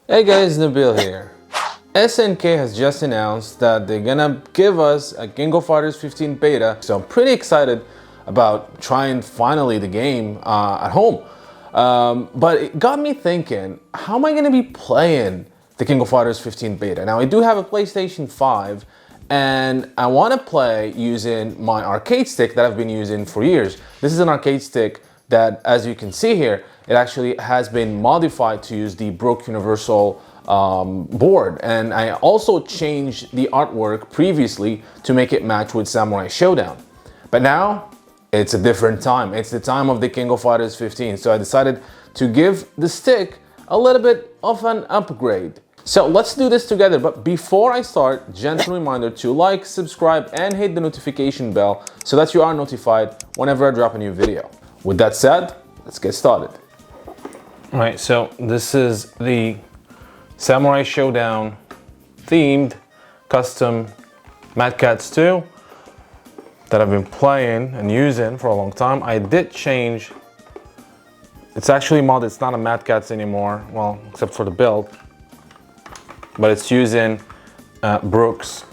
Hey guys, Nabil here. SNK has just announced that they're gonna give us a King of Fighters 15 beta, so I'm pretty excited about trying finally the game at home. But it got me thinking, how am I gonna be playing the King of Fighters 15 beta? Now I do have a PlayStation 5 and I wanna play using my arcade stick that I've been using for years. This is an arcade stick that, as you can see here, it actually has been modified to use the Brook Universal board. And I also changed the artwork previously to make it match with Samurai Showdown. But now, it's a different time. It's the time of the King of Fighters 15. So I decided to give the stick a little bit of an upgrade. So let's do this together. But before I start, gentle reminder to like, subscribe, and hit the notification bell so that you are notified whenever I drop a new video. With that said, let's get started. All right, so this is the Samurai Showdown themed custom Mad Catz 2 that I've been playing and using for a long time. I did change, it's actually modded, it's not a Mad Catz anymore, well, except for the build, but it's using Brook's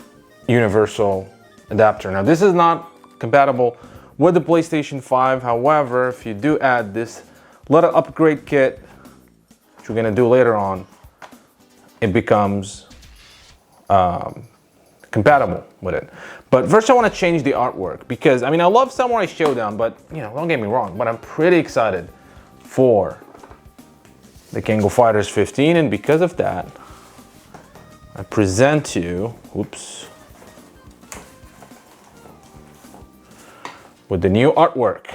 Universal adapter. Now this is not compatible with the PlayStation 5, however, if you do add this little upgrade kit, which we're gonna do later on, it becomes compatible with it. But first I wanna change the artwork because, I mean, I love Samurai Showdown, but, you know, don't get me wrong, but I'm pretty excited for the King of Fighters 15, and because of that, I present you, with the new artwork.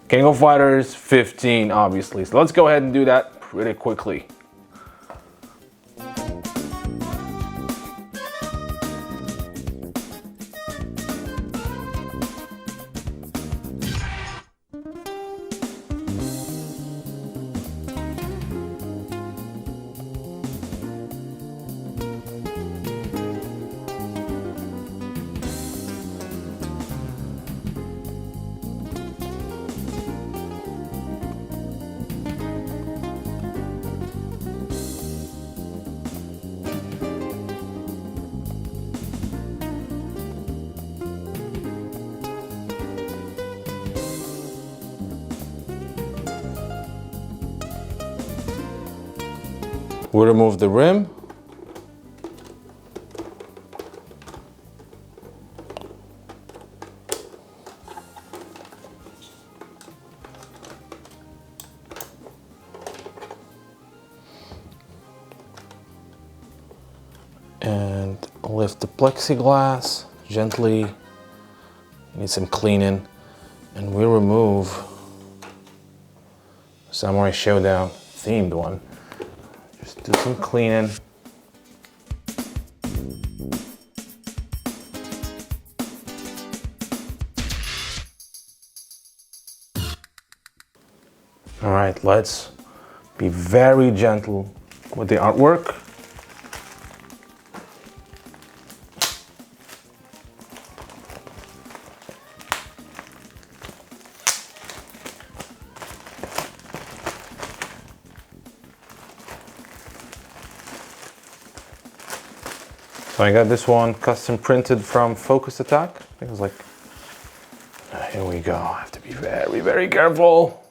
King of Fighters 15, obviously. So let's go ahead and do that pretty quickly. We'll remove the rim. And lift the plexiglass gently. Need some cleaning. And we'll remove Samurai Showdown themed one. Just do some cleaning. All right, let's be very gentle with the artwork. So I got this one custom printed from Focus Attack. I think it was like, here we go. I have to be very, very careful.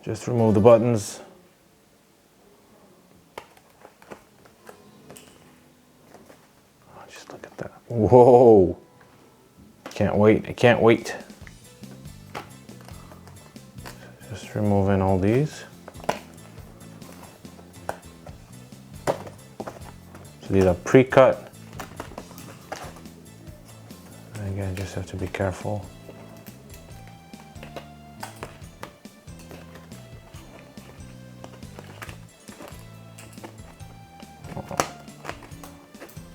Just remove the buttons. Oh, just look at that. Whoa. Can't wait, I can't wait. Just removing all these. So these are pre-cut. Again, just have to be careful.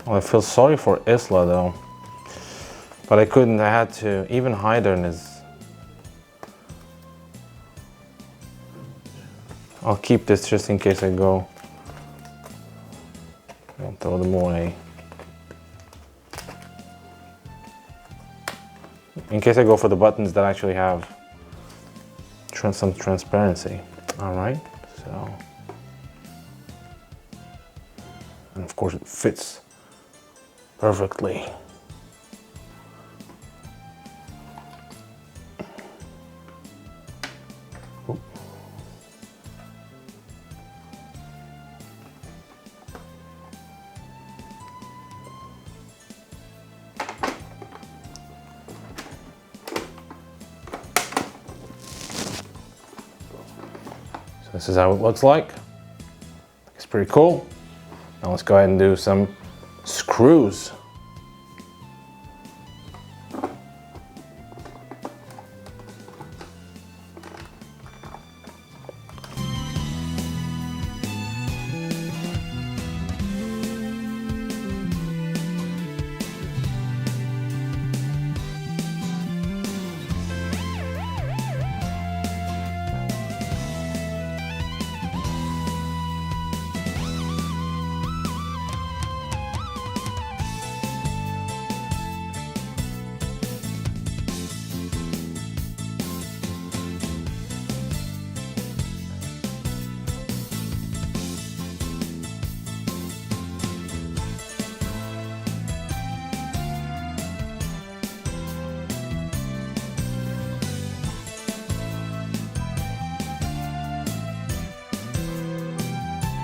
Well, I feel sorry for Isla though, but I couldn't. I had to. Even Hydern is. I'll keep this just in case I go. I'll throw them away. In case I go for the buttons that actually have some transparency. All right, so, and of course it fits perfectly. This is how it looks like. It's pretty cool. Now let's go ahead and do some screws.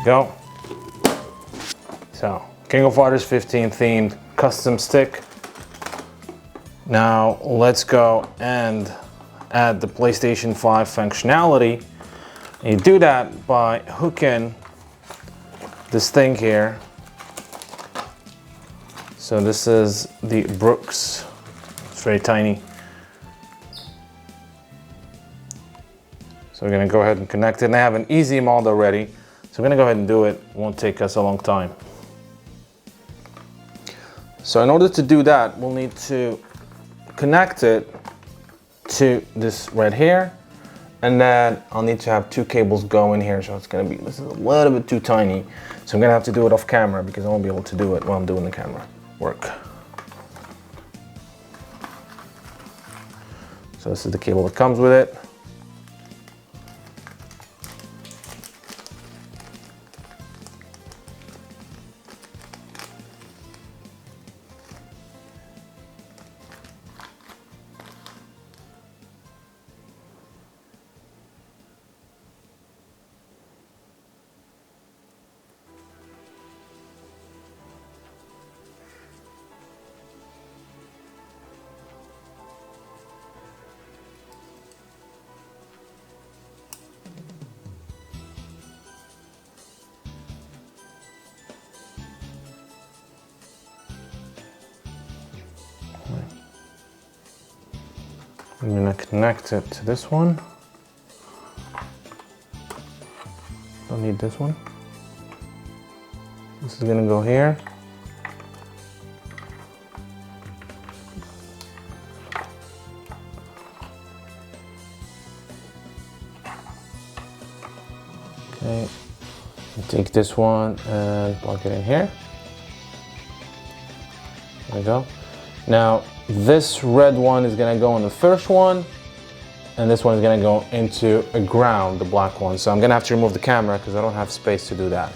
Go. So, King of Fighters 15 themed custom stick. Now let's go and add the PlayStation 5 functionality. And you do that by hooking this thing here. So this is the Brooks. It's very tiny. So we're gonna go ahead and connect it. And I have an easy mod already. So we're gonna go ahead and do it. It won't take us a long time. So in order to do that, we'll need to connect it to this right here. And then I'll need to have two cables go in here. So it's gonna be, this is a little bit too tiny. So I'm gonna have to do it off camera because I won't be able to do it while I'm doing the camera work. So this is the cable that comes with it. I'm gonna connect it to this one. Don't need this one. This is gonna go here. Okay, take this one and plug it in here. There we go. Now, this red one is gonna go on the first one, and this one is gonna go into a ground, the black one. So I'm gonna have to remove the camera because I don't have space to do that.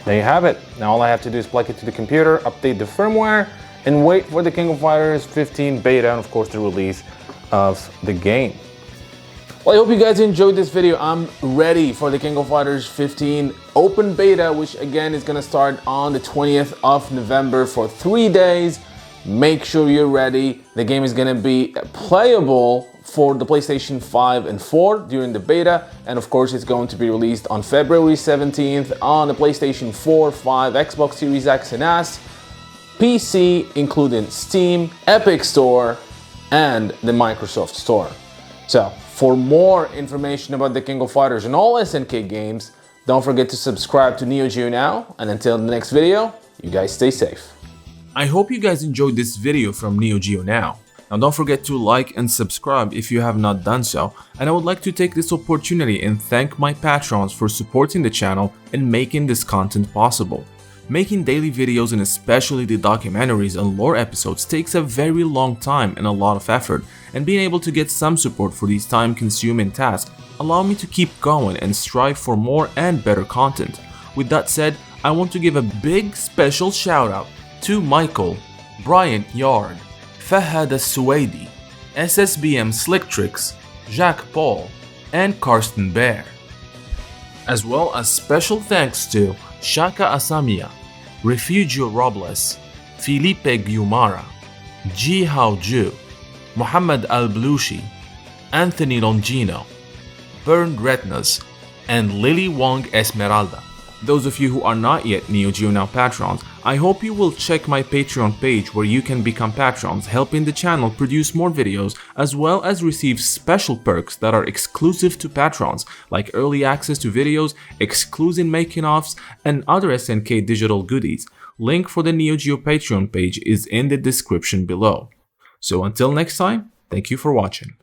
There you have it. Now all I have to do is plug it to the computer, update the firmware, and wait for the King of Fighters 15 beta, and of course the release of the game. Well, I hope you guys enjoyed this video. I'm ready for the King of Fighters 15 open beta, which again is gonna start on the 20th of November for 3 days. Make sure you're ready. The game is gonna be playable for the PlayStation 5 and 4 during the beta. And of course, it's going to be released on February 17th on the PlayStation 4, 5, Xbox Series X and S, PC, including Steam, Epic Store, and the Microsoft Store. So, for more information about the King of Fighters and all SNK games, don't forget to subscribe to Neo Geo now, and until the next video, you guys stay safe. I hope you guys enjoyed this video from Neo Geo Now. Now don't forget to like and subscribe if you have not done so, and I would like to take this opportunity and thank my patrons for supporting the channel and making this content possible. Making daily videos and especially the documentaries and lore episodes takes a very long time and a lot of effort, and being able to get some support for these time-consuming tasks allow me to keep going and strive for more and better content. With that said, I want to give a big special shout out to Michael, Bryant Yard, Fahad Al-Suwaidi, SSBM Slick Tricks, Jacques Paul, and Karsten Bear. As well as special thanks to Shaka Asamia, Refugio Robles, Felipe Guimara, Ji Hao Ju, Muhammad Al-Blushi, Anthony Longino, Burned Retinas, and Lily Wong Esmeralda. Those of you who are not yet Neo Geo Now patrons, I hope you will check my Patreon page where you can become patrons, helping the channel produce more videos as well as receive special perks that are exclusive to patrons, like early access to videos, exclusive making-offs, and other SNK digital goodies. Link for the Neo Geo Patreon page is in the description below. So until next time, thank you for watching.